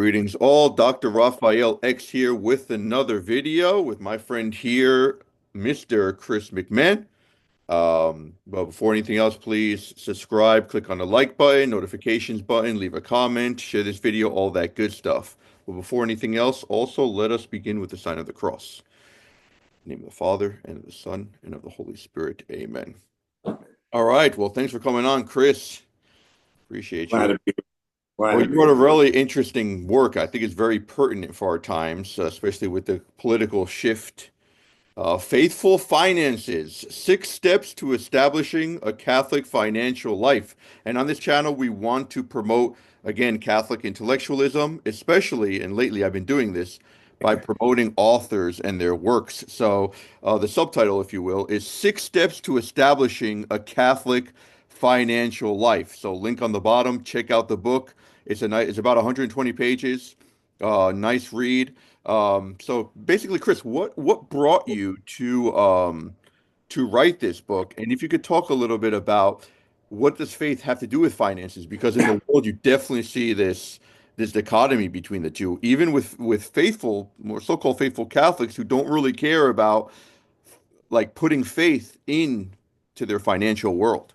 Greetings all, Dr. Raphael X here with another video with my friend here, Mr. Chris McMahon. But before anything else, please subscribe, click on the like button, notifications button, leave a comment, share this video, all that good stuff. But before anything else, also let us begin with the sign of the cross. In the name of the Father, and of the Son, and of the Holy Spirit. Amen. All right, well, thanks for coming on, Chris. Appreciate Glad you. to be glad Well, to you be wrote a with you. really interesting work. I think it's very pertinent for our times, especially with the political shift. Faithful Finances, 6 Steps to Establishing a Catholic Financial Life. And on this channel, we want to promote, again, Catholic intellectualism, especially, and lately I've been doing this, by promoting authors and their works. So the subtitle, if you will, is 6 Steps to Establishing a Catholic Financial Life. So link on the bottom, check out the book. It's about 120 pages. Nice read. So basically, Chris, what brought you to write this book? And if you could talk a little bit about what does faith have to do with finances? Because in the world, you definitely see this dichotomy between the two, even with faithful, more so-called faithful Catholics who don't really care about like putting faith into their financial world.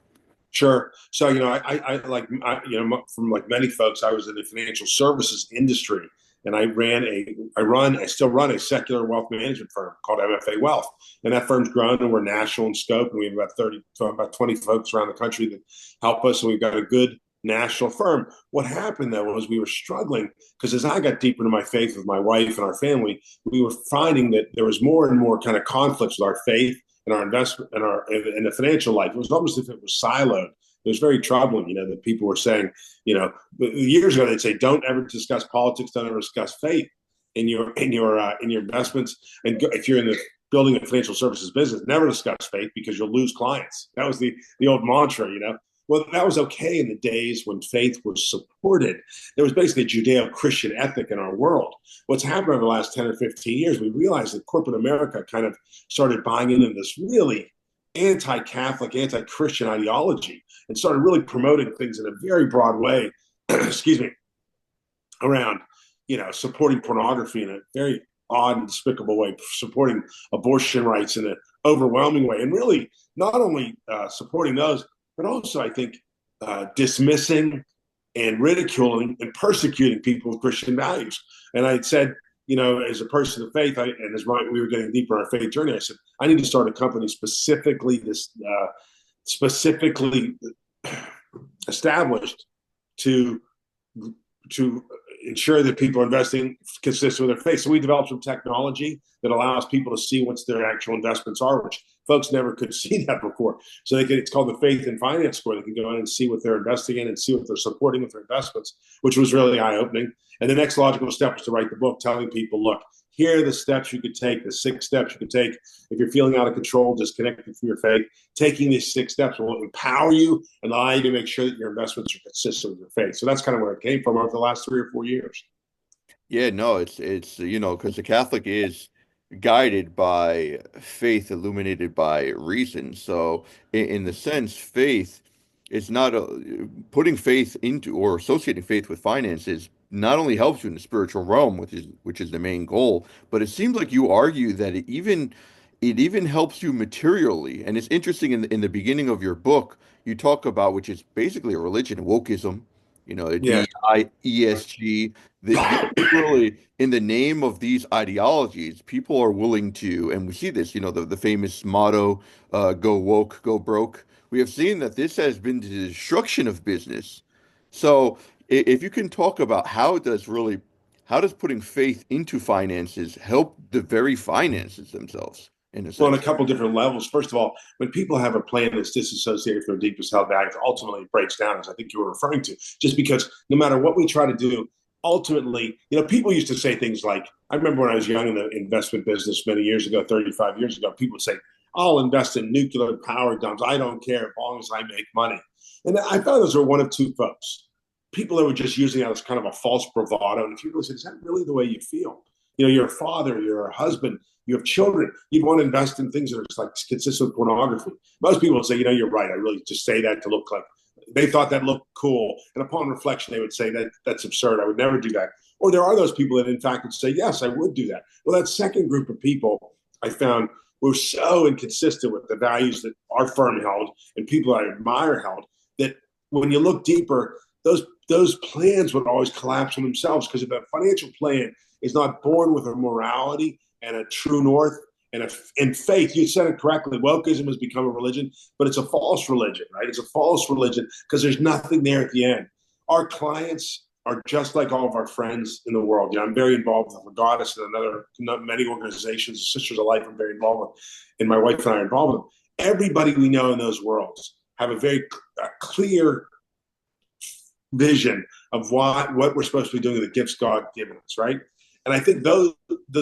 Sure. So, from like many folks, I was in the financial services industry, and I still run a secular wealth management firm called MFA Wealth, and that firm's grown, and we're national in scope, and we have about 20 folks around the country that help us, and we've got a good national firm. What happened though was we were struggling because as I got deeper into my faith with my wife and our family, we were finding that there was more and more kind of conflicts with our faith and our investment and our in the financial life. It was almost as if it was siloed. It was very troubling, that people were saying, years ago they'd say, "Don't ever discuss politics. Don't ever discuss faith in your investments." And if you're in the building a financial services business, never discuss faith because you'll lose clients. That was the old mantra. Well, that was okay in the days when faith was supported. There was basically a Judeo-Christian ethic in our world. What's happened over the last 10 or 15 years, we realized that corporate America kind of started buying into this really anti-Catholic, anti-Christian ideology and started really promoting things in a very broad way, excuse me, around, supporting pornography in a very odd and despicable way, supporting abortion rights in an overwhelming way, and really not only supporting those, but also I think dismissing and ridiculing and persecuting people with Christian values. And I said, as a person of faith, and we were getting deeper in our faith journey, I said, I need to start a company specifically established to to ensure that people are investing consistent with their faith. So we developed some technology that allows people to see what their actual investments are, which folks never could see that before. So it's called the Faith and Finance Score. They can go in and see what they're investing in and see what they're supporting with their investments, which was really eye-opening. And the next logical step was to write the book telling people, look, here are the steps you could take, the 6 steps you could take. If you're feeling out of control, disconnected from your faith, taking these 6 steps will empower you and allow you to make sure that your investments are consistent with your faith. So that's kind of where it came from over the last 3 or 4 years. Yeah, no, it's because the Catholic is guided by faith, illuminated by reason. So, in the sense, faith is not putting faith into or associating faith with finances not only helps you in the spiritual realm, which is the main goal, but it seems like you argue that it even helps you materially. And it's interesting in the beginning of your book, you talk about which is basically a religion, wokeism, Yes. DIESG. Literally, in the name of these ideologies, people are willing to, and we see this, the famous motto, go woke, go broke. We have seen that this has been the destruction of business. So, if you can talk about how does putting faith into finances help the very finances themselves, in a Well, on a sense? couple different levels. First of all, when people have a plan that's disassociated from their deepest held values, ultimately it breaks down, as I think you were referring to. Just because no matter what we try to do, ultimately, people used to say things like, I remember when I was young in the investment business many years ago, 35 years ago, people would say, I'll invest in nuclear power dumps. I don't care as long as I make money. And I thought those were one of two folks. People that were just using that as kind of a false bravado. And if you really say, is that really the way you feel? You're a father, you're a husband, you have children. You'd want to invest in things that are just like consistent with pornography. Most people would say, you're right. I really just say that to look like they thought that looked cool. And upon reflection, they would say that that's absurd. I would never do that. Or there are those people that, in fact, would say, yes, I would do that. Well, that second group of people I found were so inconsistent with the values that our firm held and people I admire held that when you look deeper, those plans would always collapse on themselves because if a financial plan is not born with a morality and a true north and faith, you said it correctly. Wokeism has become a religion, but it's a false religion, right? It's a false religion because there's nothing there at the end. Our clients are just like all of our friends in the world. I'm very involved with the Goddess and many organizations, Sisters of Life. I'm very involved with, and my wife and I are involved with. Everybody we know in those worlds have a very clear vision of what we're supposed to be doing with the gifts God given us, right? And I think those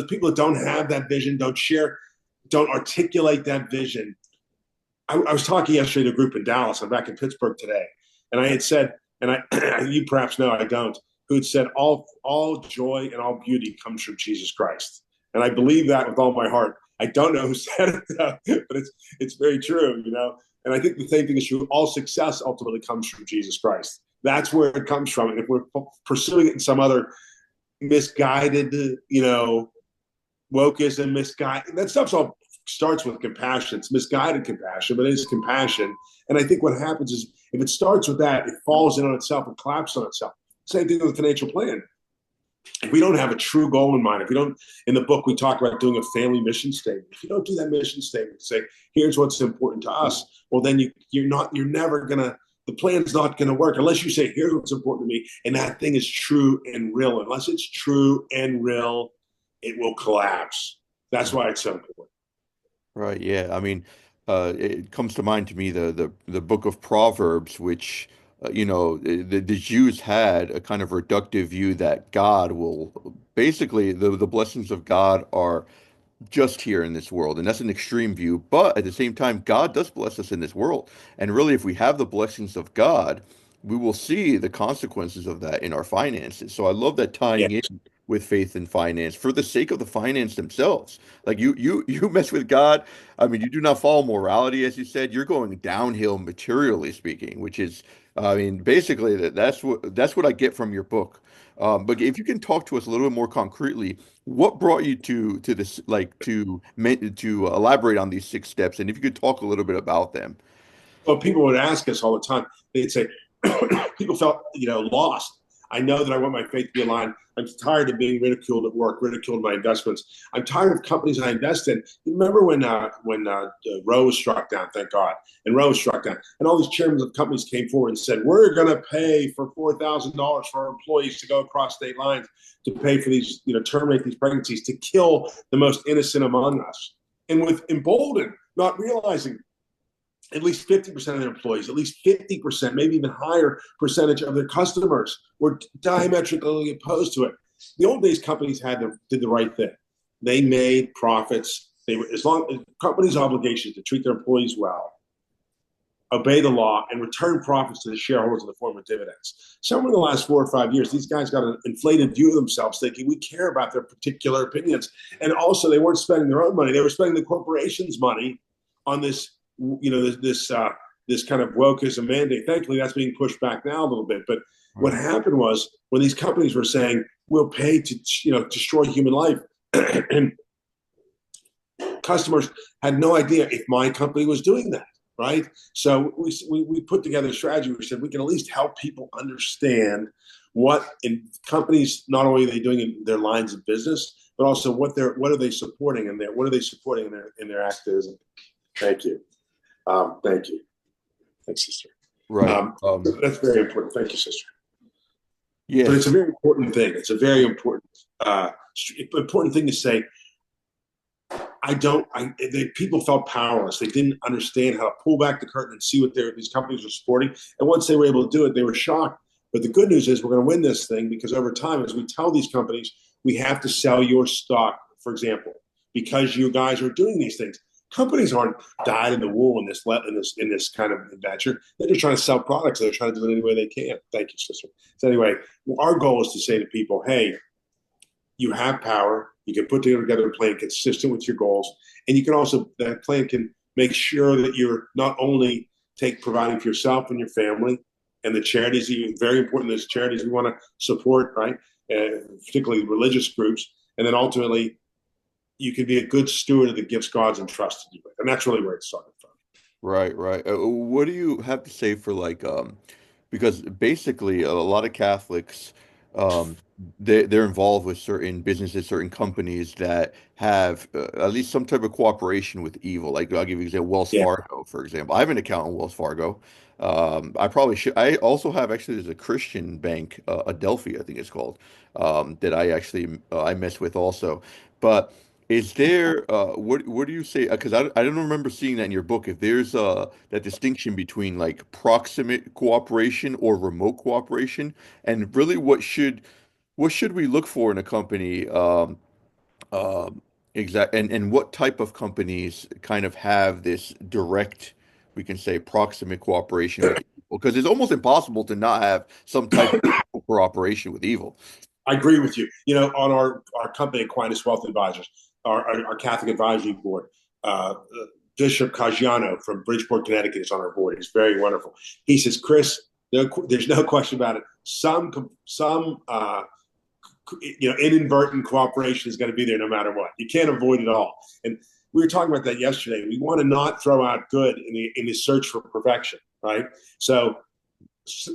people that don't have that vision, don't articulate that vision. I was talking yesterday to a group in Dallas. I'm back in Pittsburgh today, and I had said, and you perhaps know I don't, who had said all joy and all beauty comes from Jesus Christ, and I believe that with all my heart. I don't know who said it, but it's very true, And I think the same thing is true. All success ultimately comes from Jesus Christ. That's where it comes from. And if we're pursuing it in some other misguided, wokeism, misguided, that stuff all starts with compassion. It's misguided compassion, but it is compassion. And I think what happens is if it starts with that, it falls in on itself and collapses on itself. Same thing with a financial plan. If we don't have a true goal in mind, if we don't, in the book, we talk about doing a family mission statement. If you don't do that mission statement, say, here's what's important to us, well, then you're never going to, the plan's not going to work unless you say, here's what's important to me. And that thing is true and real. Unless it's true and real, it will collapse. That's why it's so important. Right. Yeah. I mean, it comes to mind to me the book of Proverbs, which the Jews had a kind of reductive view that God will basically the blessings of God are just here in this world. And that's an extreme view. But at the same time, God does bless us in this world. And really, if we have the blessings of God, we will see the consequences of that in our finances. So I love that Yeah. tying in with faith and finance for the sake of the finance themselves. Like you mess with God. I mean, you do not follow morality, as you said. You're going downhill materially speaking, which is, I mean, basically that's what I get from your book. But if you can talk to us a little bit more concretely, what brought you to this, like to elaborate on these 6 steps, and if you could talk a little bit about them. Well, people would ask us all the time. They'd say, people felt, lost. I know that I want my faith to be aligned. I'm tired of being ridiculed at work, ridiculed in my investments. I'm tired of companies I invest in. You remember when Roe was struck down? Thank God. And Roe was struck down, and all these chairmen of companies came forward and said, "We're going to pay for $4,000 for our employees to go across state lines to pay for these, terminate these pregnancies, to kill the most innocent among us." And with emboldened, not realizing at least 50% of their employees, at least 50%, maybe even higher percentage of their customers were diametrically opposed to it. The old days, companies did the right thing. They made profits. They were companies' obligation to treat their employees well, obey the law, and return profits to the shareholders in the form of dividends. Somewhere in the last 4 or 5 years, these guys got an inflated view of themselves, thinking we care about their particular opinions. And also, they weren't spending their own money; they were spending the corporation's money on this this kind of wokeism mandate. Thankfully, that's being pushed back now a little bit. But what happened was when these companies were saying we'll pay to destroy human life, and customers had no idea if my company was doing that. Right. So we put together a strategy. We said we can at least help people understand what in companies, not only are they doing in their lines of business, but also what are they supporting what are they supporting in their activism. Thank you. Thank you. Thanks, sister. Right. That's very important. Thank you, sister. Yes. But it's a very important thing. It's a very important thing to say. People felt powerless. They didn't understand how to pull back the curtain and see what these companies were supporting. And once they were able to do it, they were shocked. But the good news is we're going to win this thing because over time, as we tell these companies, we have to sell your stock, for example, because you guys are doing these things. Companies aren't dyed in the wool in this kind of adventure. They're just trying to sell products. They're trying to do it any way they can. Thank you, sister. So anyway, our goal is to say to people, hey, you have power. You can put together a plan consistent with your goals. And you can also, that plan can make sure that you're not only providing for yourself and your family, and the charities, very important, those charities we want to support, right? Particularly religious groups. And then ultimately, you can be a good steward of the gifts God's entrusted you with. And that's really where it started from. Right, right. What do you have to say for like because basically a lot of Catholics um they're involved with certain businesses, certain companies that have at least some type of cooperation with evil. Like I'll give you an example, Wells Yeah. Fargo, for example. I have an account in Wells Fargo. I probably should. I also have actually there's a Christian bank, Adelphi, I think it's called, that I actually I mess with also. But is there what do you say? Because I don't remember seeing that in your book. If there's that distinction between like proximate cooperation or remote cooperation, and really what should we look for in a company? Um, exact and what type of companies kind of have this direct, we can say, proximate cooperation with evil? Because it's almost impossible to not have some type of cooperation with evil. I agree with you. On our company, Aquinas Wealth Advisors, our Catholic Advisory Board, Bishop Caggiano from Bridgeport, Connecticut is on our board. He's very wonderful. He says, Chris, there's no question about it. Some inadvertent cooperation is going to be there no matter what. You can't avoid it all. And we were talking about that yesterday. We want to not throw out good in the search for perfection, right? So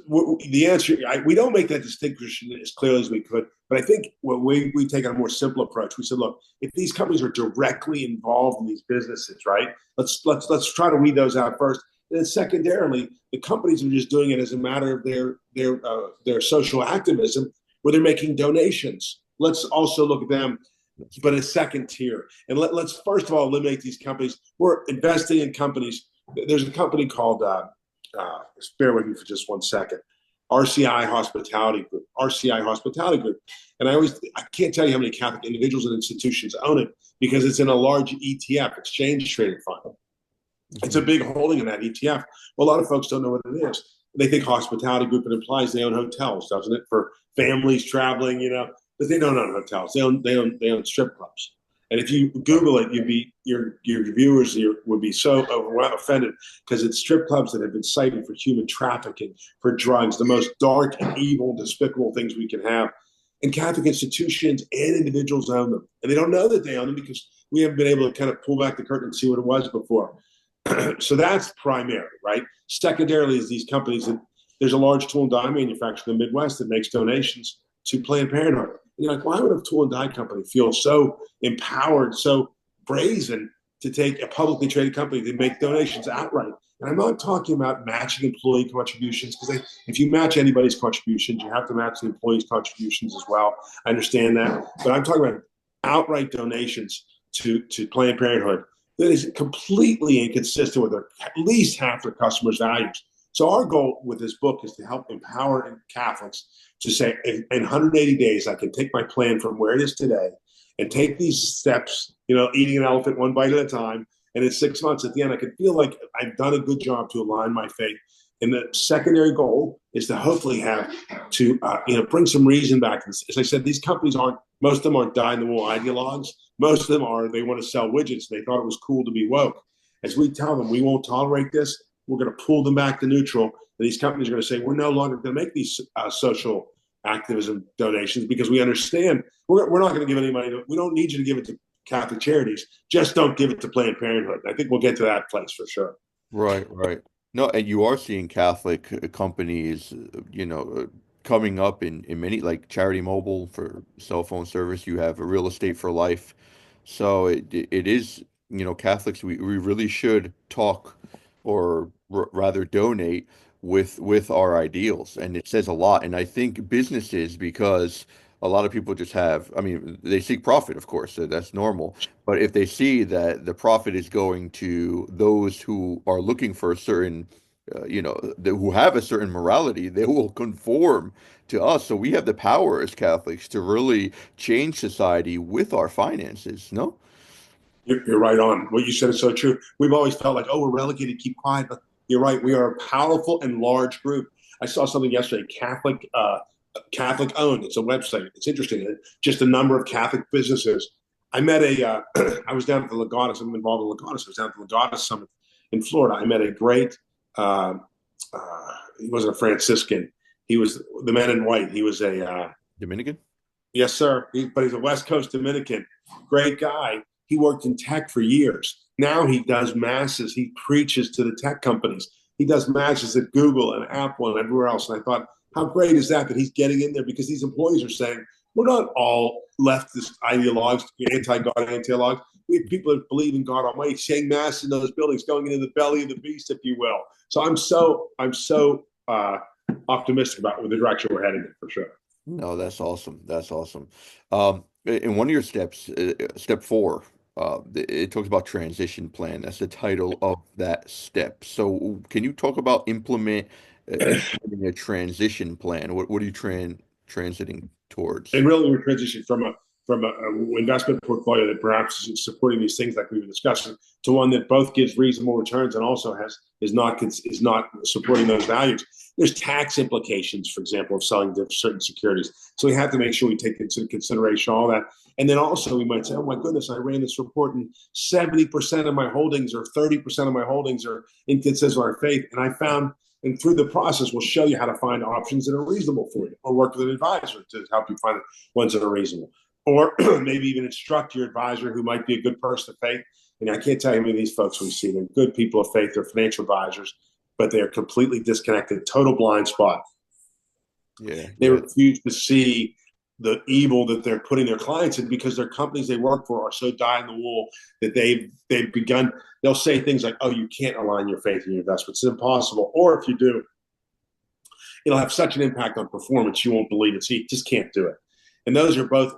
the answer, we don't make that distinction as clearly as we could, but I think what we take a more simple approach. We said, look, if these companies are directly involved in these businesses, right? Let's try to weed those out first. And then secondarily, the companies are just doing it as a matter of their social activism, where they're making donations. Let's also look at them, but a second tier. And let's first of all eliminate these companies. We're investing in companies. There's a company called bear with me for just 1 second. RCI Hospitality Group, RCI Hospitality Group. And I can't tell you how many Catholic individuals and institutions own it because it's in a large ETF, exchange traded fund. It's a Mhm. big holding in that ETF. Well, a lot of folks don't know what it is. They think hospitality group, it implies they own hotels, doesn't it? For families traveling, but they don't own hotels. They own strip clubs. And if you Google it, your viewers would be so offended because it's strip clubs that have been cited for human trafficking, for drugs, the most dark and evil, despicable things we can have. And Catholic institutions and individuals own them, and they don't know that they own them because we haven't been able to kind of pull back the curtain and see what it was before. So that's primary, right? Secondarily, is these companies that there's a large tool and die manufacturer in the Midwest that makes donations to Planned Parenthood. And you're like, why would a tool and die company feel so empowered, so brazen to take a publicly traded company to make donations outright? And I'm not talking about matching employee contributions because if you match anybody's contributions, you have to match the employees' contributions as well. I understand that, but I'm talking about outright donations to Planned Parenthood that is completely inconsistent with at least half their customers' values. So our goal with this book is to help empower Catholics to say, in 180 days, I can take my plan from where it is today and take these steps, eating an elephant one bite at a time. And in 6 months, at the end, I can feel like I've done a good job to align my faith. And the secondary goal is to hopefully have to, bring some reason back. As I said, these companies most of them aren't dyed-in-the-wool ideologues. Most of them they want to sell widgets. They thought it was cool to be woke. As we tell them, we won't tolerate this. We're going to pull them back to neutral. And these companies are going to say, we're no longer going to make these social activism donations because we understand we're not going to give any money. We don't need you to give it to Catholic charities. Just don't give it to Planned Parenthood. I think we'll get to that place for sure. Right, right. No, and you are seeing Catholic companies, coming up in many, like Charity Mobile for cell phone service. You have a Real Estate for Life. So it is, Catholics, we really should talk or r rather donate with our ideals. And it says a lot. And I think businesses, because a lot of people just have, I mean, they seek profit, of course, so that's normal. But if they see that the profit is going to those who are looking for a certain, who have a certain morality, they will conform to us. So we have the power as Catholics to really change society with our finances. No? You're right on. What you said is so true. We've always felt like, oh, we're relegated, keep quiet. But you're right. We are a powerful and large group. I saw something yesterday, Catholic owned. It's a website. It's interesting. Just a number of Catholic businesses. I met I was down at the Legatus. I'm involved in Legatus. I was down at the Legatus Summit in Florida. I met a great he wasn't a Franciscan. He was the man in white. He was a Dominican? yes, sir. But he's a West Coast Dominican. Great guy. He worked in tech for years. Now he does masses. He preaches to the tech companies. He does masses at Google and Apple and everywhere else. And I thought, how great is that he's getting in there because these employees are saying, we're not all leftist ideologues, anti-God, anti-ideologues. We have people that believe in God Almighty saying mass in those buildings, going into the belly of the beast, if you will. So I'm so optimistic about the direction we're heading in for sure. No, that's awesome. That's awesome. In one of your steps, step four, it talks about transition plan. That's the title of that step. So, can you talk about implementing a transition plan? What are you transiting towards? And really we're transitioning from a investment portfolio that perhaps is supporting these things like we were discussing to one that both gives reasonable returns and also is not supporting those values. There's tax implications, for example, of selling certain securities. So we have to make sure we take into consideration all that. And then also we might say, oh my goodness, I ran this report and 70% of my holdings or 30% of my holdings are inconsistent with our faith. And I found and through the process, we'll show you how to find options that are reasonable for you, or work with an advisor to help you find ones that are reasonable, or maybe even instruct your advisor who might be a good person of faith. And I can't tell you how many of these folks we see. They're good people of faith. They're financial advisors, but they are completely disconnected, total blind spot. Yeah, They yeah. refuse to see the evil that they're putting their clients in because their companies they work for are so dyed in the wool that they've begun. They'll say things like, "Oh, you can't align your faith in your investments; it's impossible." Or if you do, it'll have such an impact on performance you won't believe it. So you just can't do it. And those are both,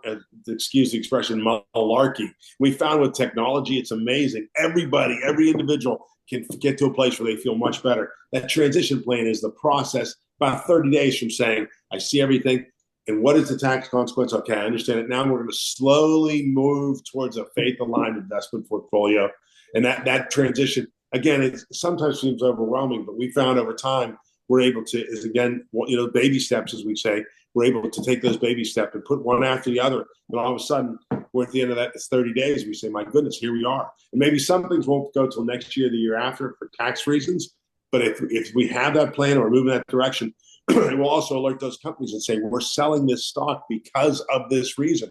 excuse the expression, malarkey. We found with technology, it's amazing. Everybody, every individual can get to a place where they feel much better. That transition plan is the process about 30 days from saying, I see everything. And what is the tax consequence? Okay, I understand it. Now we're going to slowly move towards a faith aligned investment portfolio. And that transition, again, it sometimes seems overwhelming, but we found over time we're able to, is again, baby steps, as we say, we're able to take those baby steps and put one after the other. And all of a sudden, we're at the end of that, it's 30 days. We say, my goodness, here we are. And maybe some things won't go till next year, the year after for tax reasons. But if we have that plan or we're moving that direction, it will also alert those companies and say, we're selling this stock because of this reason.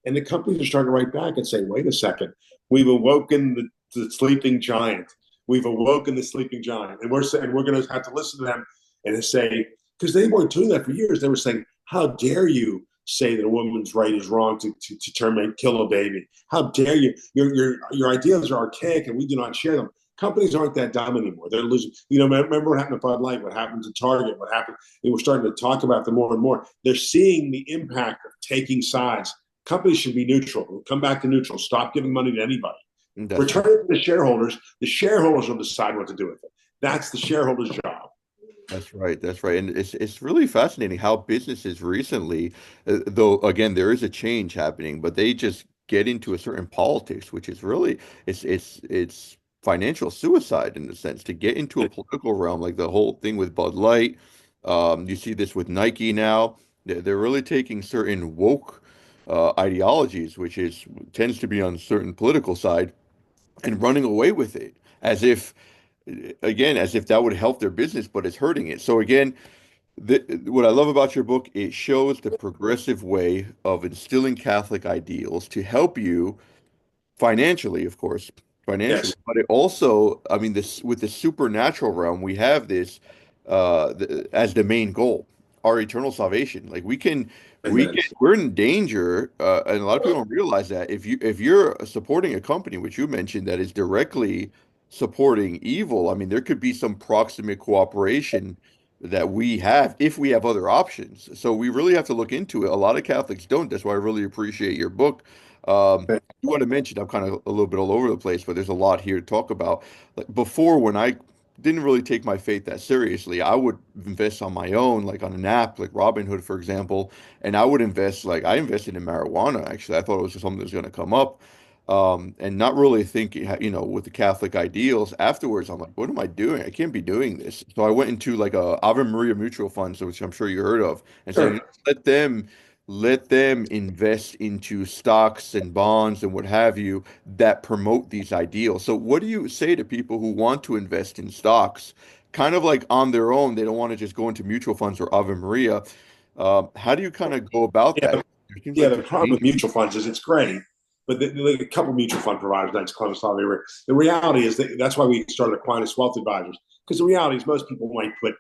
And the companies are starting to write back and say, wait a second, we've awoken the sleeping giant. We've awoken the sleeping giant. And we're going to have to listen to them and say, because they weren't doing that for years. They were saying, how dare you say that a woman's right is wrong to terminate, kill a baby? How dare you? Your ideas are archaic and we do not share them. Companies aren't that dumb anymore. They're losing. Remember what happened to Bud Light, what happened to Target, what happened. And we're starting to talk about them more and more. They're seeing the impact of taking sides. Companies should be neutral. We'll come back to neutral. Stop giving money to anybody. That's Return it to the shareholders. The shareholders will decide what to do with it. That's the shareholders' job. That's right. That's right. And it's really fascinating how businesses recently, though again there is a change happening, but they just get into a certain politics, which is really it's financial suicide in a sense to get into a political realm, like the whole thing with Bud Light. You see this with Nike now. They're really taking certain woke ideologies, which is tends to be on a certain political side, and running away with it as if again, as if that would help their business, but it's hurting it. So again, what I love about your book, it shows the progressive way of instilling Catholic ideals to help you financially, of course, financially, Yes. but it also, I mean, this with the supernatural realm, we have this as the main goal, our eternal salvation. Like Amen. we're in danger, and a lot of people don't realize that if you're supporting a company, which you mentioned, that is directly supporting evil, I mean, there could be some proximate cooperation that we have if we have other options. So we really have to look into it. A lot of Catholics don't. That's why I really appreciate your book. You want to mention, I'm kind of a little bit all over the place, but there's a lot here to talk about. Like before, when I didn't really take my faith that seriously, I would invest on my own, like on an app, like Robinhood, for example, and I would invest, like I invested in marijuana, actually. I thought it was just something that was going to come up. And not really thinking, with the Catholic ideals. Afterwards, I'm like, what am I doing? I can't be doing this. So I went into like a Ave Maria mutual fund, so which I'm sure you heard of, and saying, Sure. let them invest into stocks and bonds and what have you that promote these ideals. So what do you say to people who want to invest in stocks kind of like on their own. They don't want to just go into mutual funds or Ave Maria. How do you kind of go about Yeah, that? It seems yeah, like the there's problem with dangers. mutual funds is it's great, but like a couple mutual fund providers, Knights Columbus, the reality is that's why we started Aquinas Wealth Advisors, because the reality is most people might put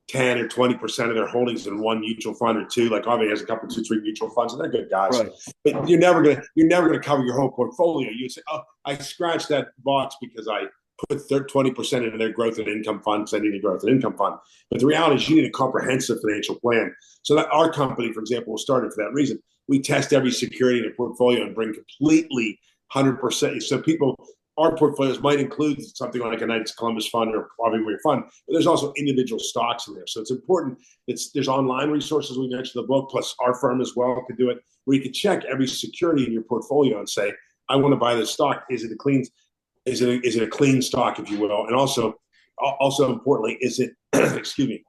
10 or 20% of their holdings in one mutual fund or two. Like Harvey has a couple, two, three mutual funds, and they're good guys. Right. But you're never gonna cover your whole portfolio. You say, oh, I scratched that box because I put 20% into their growth and income fund because I need a growth and income fund. But the reality is you need a comprehensive financial plan. So that our company, for example, was started for that reason. We test every security in a portfolio and bring completely 100%. So people, our portfolios might include something like a Knights Columbus fund or probably fund, but there's also individual stocks in there. So it's important. There's online resources we mentioned in the book, plus our firm as well could do it, where you can check every security in your portfolio and say, I want to buy this stock. Is it a clean stock, if you will? And also importantly, is it excuse me,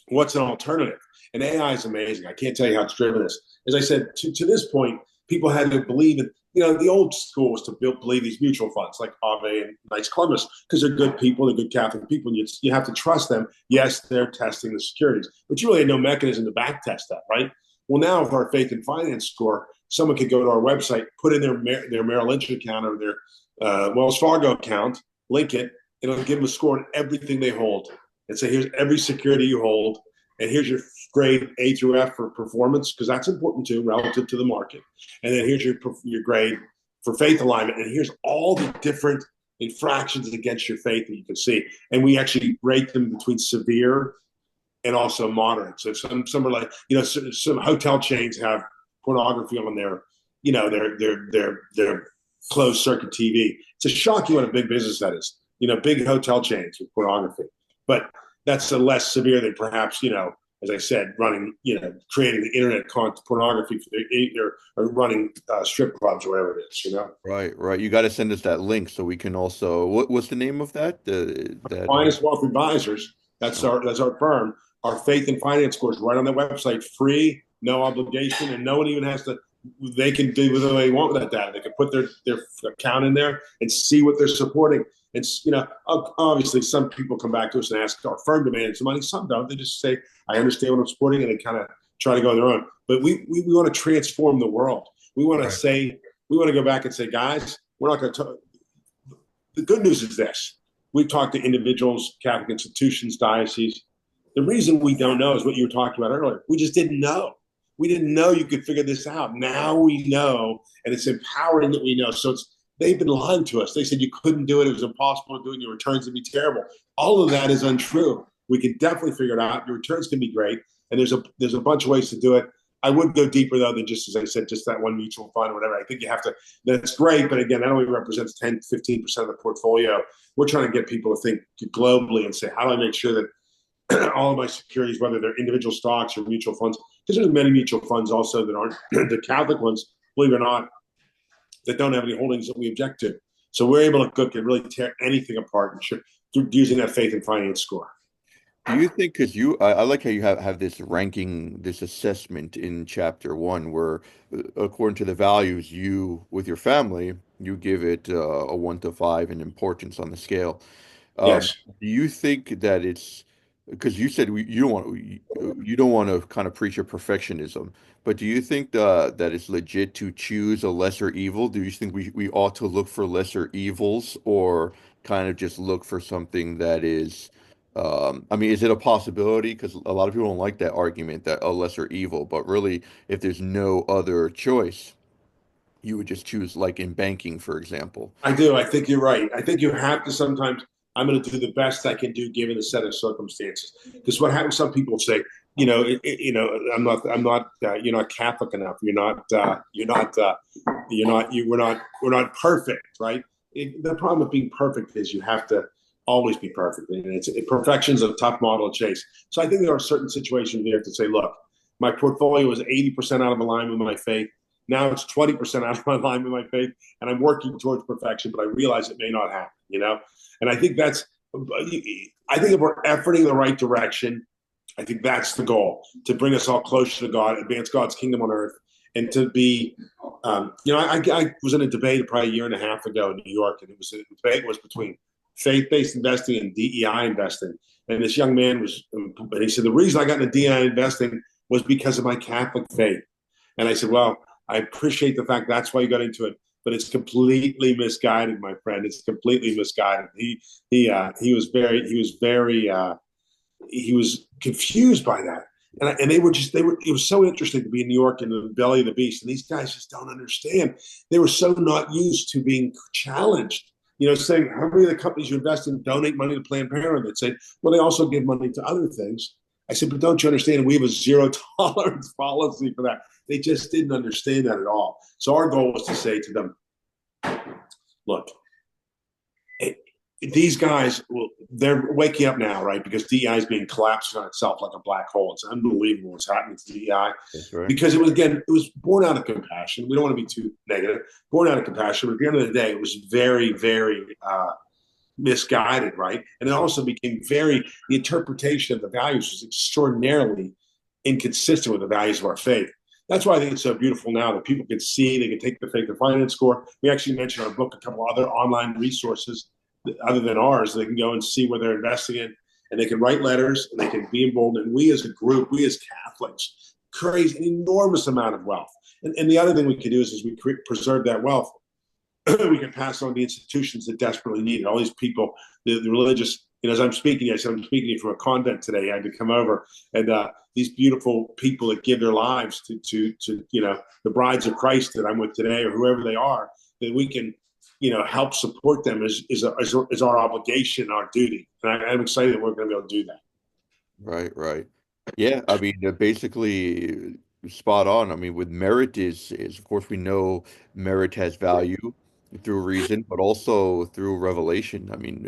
what's an alternative? And AI is amazing. I can't tell you how it's driven us. As I said, to this point, people had to believe in, the old school was to believe these mutual funds like Ave and Knights Columbus because they're good people, they're good Catholic people. And you have to trust them. Yes, they're testing the securities, but you really had no mechanism to back test that, right? Well, now with our faith and finance score, someone could go to our website, put in their Merrill Lynch account or their Wells Fargo account, link it, and it'll give them a score on everything they hold and say, here's every security you hold, and here's your grade A through F for performance, because that's important too, relative to the market. And then here's your grade for faith alignment, and here's all the different infractions against your faith that you can see. And we actually rate them between severe and also moderate. So some are like, some hotel chains have pornography on their closed circuit TV. It's a shocking what a big business that is. Big hotel chains with pornography, but that's a less severe than perhaps as I said, running creating the internet pornography for or running strip clubs or whatever it is. Right, right. You got to send us that link so we can also. What's the name of that? That. Finest Wealth Advisors. That's our firm. Our faith and finance course right on the website, free, no obligation, and no one even has to. They can do whatever they want with that data. They can put their account in there and see what they're supporting. And obviously, some people come back to us and ask our firm to manage some money. Some don't. They just say, "I understand what I'm supporting," and they kind of try to go on their own. But we want to transform the world. We want to Right. say we want to go back and say, guys, we're not going to. The good news is this: we've talked to individuals, Catholic institutions, dioceses. The reason we don't know is what you were talking about earlier. We just didn't know. We didn't know you could figure this out. Now we know, and it's empowering that we know. So they've been lying to us. They said you couldn't do it. It was impossible to do it. And your returns would be terrible. All of that is untrue. We can definitely figure it out. Your returns can be great. And there's a bunch of ways to do it. I would go deeper though than just, as I said, just that one mutual fund or whatever. I think you have to, that's great. But again, that only represents 10, 15% of the portfolio. We're trying to get people to think globally and say, how do I make sure that all of my securities, whether they're individual stocks or mutual funds, because there's many mutual funds also that aren't the Catholic ones, believe it or not, that don't have any holdings that we object to. So we're able to cook and really tear anything apart through using that faith and finance score. Do you think, because I like how you have this ranking, this assessment in chapter one, where according to the values with your family, you give it a 1 to 5 in importance on the scale. Yes, Do you think that it's because you said you don't want to kind of preach a perfectionism, but do you think that it's legit to choose a lesser evil? Do you think we ought to look for lesser evils or kind of just look for something that is, I mean, is it a possibility? Because a lot of people don't like that argument that a lesser evil, but really, if there's no other choice, you would just choose like in banking, for example. I do. I think you're right. I think you have to sometimes. I'm going to do the best I can do given the set of circumstances. Because what happens? Some people say, you're not Catholic enough. We're not perfect, right? The problem with being perfect is you have to always be perfect, and perfection is a tough model to chase. So I think there are certain situations you have to say, look, my portfolio is 80% out of alignment with my faith. Now it's 20% out of my alignment with my faith, and I'm working towards perfection, but I realize it may not happen. And I think I think if we're efforting in the right direction, I think that's the goal, to bring us all closer to God, advance God's kingdom on earth, and to be, I was in a debate probably a year and a half ago in New York, and the debate was between faith-based investing and DEI investing. And this young man and he said, the reason I got into DEI investing was because of my Catholic faith. And I said, well, I appreciate the fact that's why you got into it, but it's completely misguided, my friend. It's completely misguided. He was confused by that. And they were it was so interesting to be in New York in the belly of the beast. And these guys just don't understand. They were so not used to being challenged. Saying how many of the companies you invest in donate money to Planned Parenthood? They'd say, well, they also give money to other things. I said, but don't you understand? We have a zero tolerance policy for that. They just didn't understand that at all. So our goal was to say to them, look, these guys, they're waking up now, right? Because DEI is being collapsed on itself like a black hole. It's unbelievable what's happening to DEI. Right. Because it was born out of compassion. We don't want to be too negative. Born out of compassion. But at the end of the day, it was very, very misguided, right? And it also became the interpretation of the values was extraordinarily inconsistent with the values of our faith. That's why I think it's so beautiful now that people can see, they can take the Faith and Finance score. We actually mentioned in our book a couple other online resources other than ours. They can go and see where they're investing in, and they can write letters, and they can be involved. And we as a group, we as Catholics, create an enormous amount of wealth. And the other thing we can do is we preserve that wealth. We can pass on to institutions that desperately need it. All these people, the religious, as I'm speaking, I said I'm speaking to you from a convent today. I had to come over, and these beautiful people that give their lives to the brides of Christ that I'm with today, or whoever they are, that we can help support them is our obligation, our duty. And I'm excited that we're going to be able to do that. Right. Yeah, I mean, basically spot on. I mean, with merit is of course we know merit has value through reason, but also through revelation. I mean,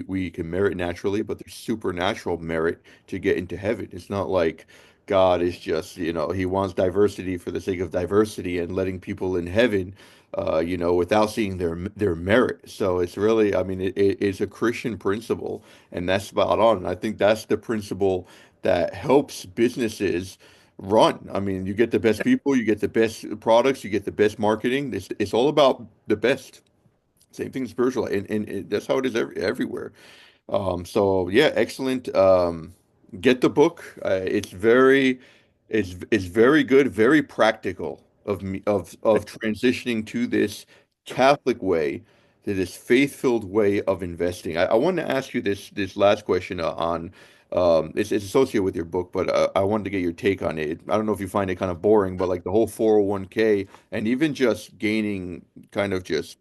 we can merit naturally, but there's supernatural merit to get into heaven. It's not like God is just, he wants diversity for the sake of diversity and letting people in heaven, without seeing their merit. So it's really, I mean, it's a Christian principle, and that's spot on. And I think that's the principle that helps businesses run. I mean, you get the best people, you get the best products, you get the best marketing. It's all about the best. Same thing spiritual, and that's how it is everywhere. So yeah, excellent. Get the book. It's very good, very practical of me of transitioning to this Catholic way, to this faith-filled way of investing. I want to ask you this last question on it's associated with your book, but I wanted to get your take on it. I don't know if you find it kind of boring, but like the whole 401k and even just gaining interest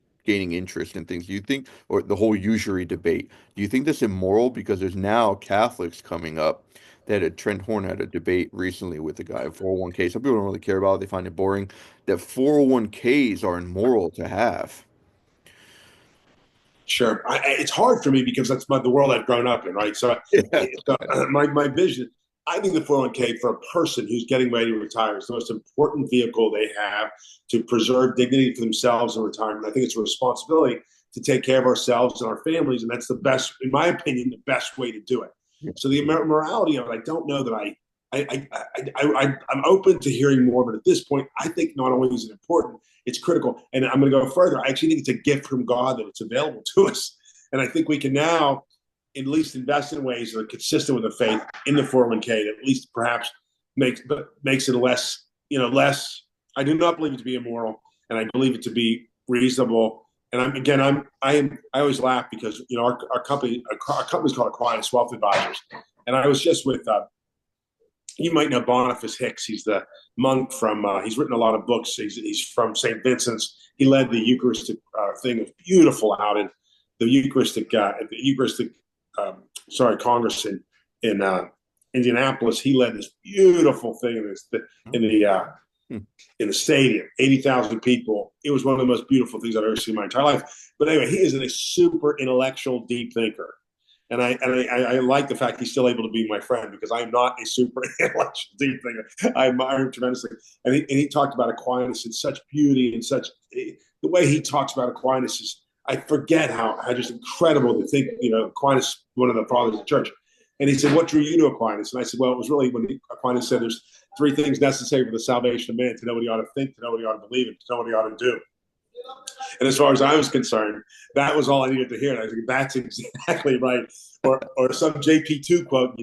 in things. Do you think, or the whole usury debate, do you think that's immoral? Because there's now Catholics coming up that Trent Horn had a debate recently with the guy of 401k. Some people don't really care about it. They find it boring. That 401ks are immoral to have. Sure. It's hard for me because that's the world I've grown up in, right? So, Yeah. my vision, I think the 401k for a person who's getting ready to retire is the most important vehicle they have to preserve dignity for themselves in retirement. I think it's a responsibility to take care of ourselves and our families, and that's the best, in my opinion, the best way to do it. So the morality of it, I don't know that I'm open to hearing more, but at this point, I think not only is it important, it's critical. And I'm going to go further. I actually think it's a gift from God that it's available to us. And I think we can now at least invest in ways that are consistent with the faith in the 401k that at least perhaps makes it less, I do not believe it to be immoral, and I believe it to be reasonable. And I always laugh because, our company's called Aquinas Wealth Advisors. And I was just with, you might know Boniface Hicks. He's the monk from, he's written a lot of books. He's from St. Vincent's. He led the Eucharistic thing. It was beautiful out in the Eucharistic Congress in Indianapolis. He led this beautiful thing in the stadium, 80,000 people. It was one of the most beautiful things I've ever seen in my entire life. But anyway, he is a super intellectual, deep thinker. And I like the fact he's still able to be my friend because I'm not a super intellectual deep thinker. I admire him tremendously. And he talked about Aquinas in such beauty and such the way he talks about Aquinas is, I forget how just incredible to think, Aquinas, one of the fathers of the church. And he said, what drew you to Aquinas? And I said, well, it was really when Aquinas said there's three things necessary for the salvation of man: to know what he ought to think, to know what he ought to believe, and to know what he ought to do. And as far as I was concerned, that was all I needed to hear. And I was like, that's exactly right. Or some JP2 quote,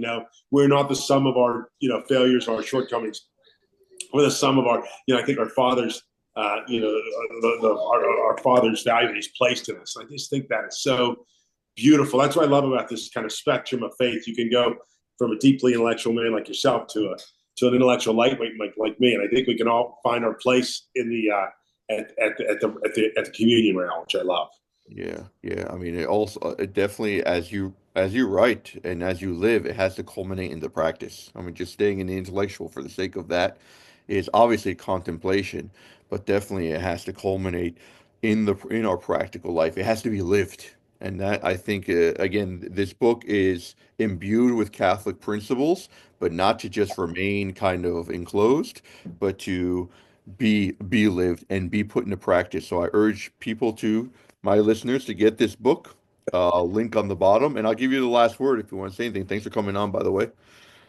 we're not the sum of our, failures or our shortcomings. We're the sum of our, I think our fathers, our father's value that he's placed in us. I just think that is so beautiful. That's what I love about this kind of spectrum of faith. You can go from a deeply intellectual man like yourself to an intellectual lightweight like me, and I think we can all find our place in the at the communion rail, which I love. Yeah, yeah. I mean, it also it definitely, as you write and as you live, it has to culminate in the practice. I mean, just staying in the intellectual for the sake of that is obviously contemplation, but definitely it has to culminate in our practical life. It has to be lived, and that I think again, this book is imbued with Catholic principles, but not to just remain kind of enclosed, but to be lived and be put into practice. So I urge people to my listeners to get this book. Link on the bottom, and I'll give you the last word if you want to say anything. Thanks for coming on, by the way.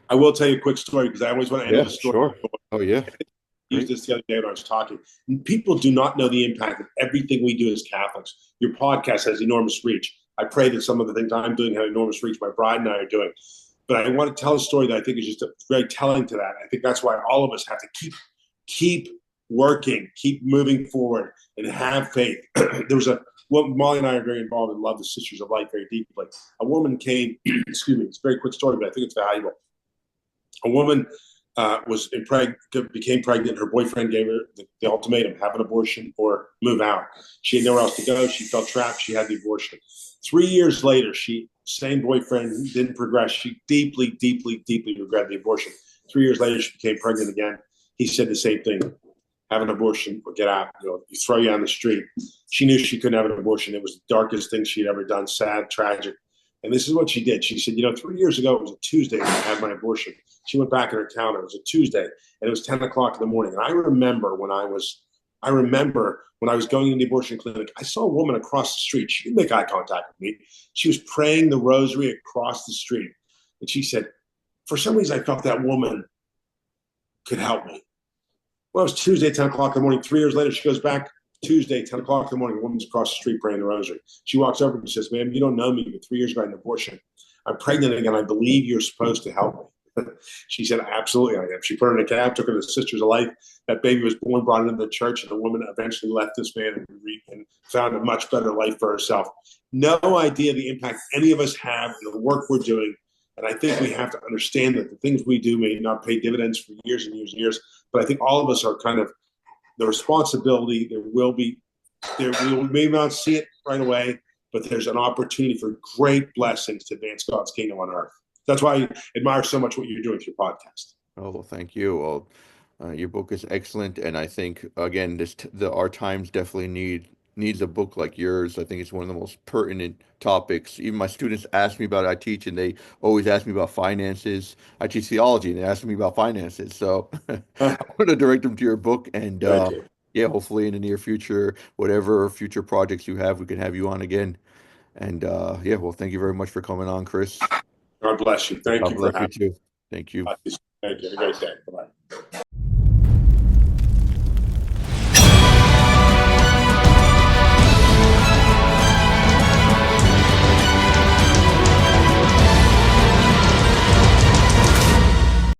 I will tell you a quick story because I always want to end with Yeah, a story. sure. Oh yeah, I used great. this the other day when I was talking. People do not know the impact of everything we do as Catholics. Your podcast has enormous reach. I pray that some of the things I'm doing have enormous reach. My bride and I are doing. But I want to tell a story that I think is just very telling to that. I think that's why all of us have to keep working, keep moving forward, and have faith. There was well, Molly and I are very involved and love the Sisters of Light very deeply. A woman came, excuse me, it's a very quick story, but I think it's valuable. A woman became pregnant. Her boyfriend gave her the ultimatum: have an abortion or move out. She had nowhere else to go. She felt trapped. She had the abortion. 3 years later, same boyfriend didn't progress. She deeply, deeply, deeply regretted the abortion. 3 years later, she became pregnant again. He said the same thing: have an abortion or get out. You throw you on the street. She knew she couldn't have an abortion. It was the darkest thing she'd ever done. Sad, tragic. And this is what she did. She said, 3 years ago, it was a Tuesday when I had my abortion. She went back in her town. It was a Tuesday, and it was 10 o'clock in the morning. And I remember when I was going in the abortion clinic, I saw a woman across the street. She didn't make eye contact with me. She was praying the rosary across the street. And she said, for some reason, I felt that woman could help me. Well, it was Tuesday, 10 o'clock in the morning. 3 years later, she goes back. Tuesday, 10 o'clock in the morning, a woman's across the street praying the rosary. She walks over and says, ma'am, you don't know me, but 3 years ago I had an abortion. I'm pregnant again. I believe you're supposed to help me. She said, absolutely I am. She put her in a cab, took her to the Sisters of Life. That baby was born, brought into the church, and the woman eventually left this man and found a much better life for herself. No idea the impact any of us have in the work we're doing. And I think we have to understand that the things we do may not pay dividends for years and years and years, but I think all of us are kind of the responsibility. We may not see it right away, but there's an opportunity for great blessings to advance God's kingdom on earth. That's why I admire so much what you're doing with your podcast. Oh, well, thank you. Well, your book is excellent, and I think again, our times definitely needs a book like yours. I think it's one of the most pertinent topics. Even my students ask me about it. I teach, and they always ask me about finances. I teach theology, and they ask me about finances. So I want to direct them to your book, and Thank you. yeah, hopefully in the near future, whatever future projects you have, we can have you on again. And yeah, well, thank you very much for coming on, Chris. God bless you. Thank God you for bless you having too. Thank you. me. Thank you. Have a great day. Bye-bye.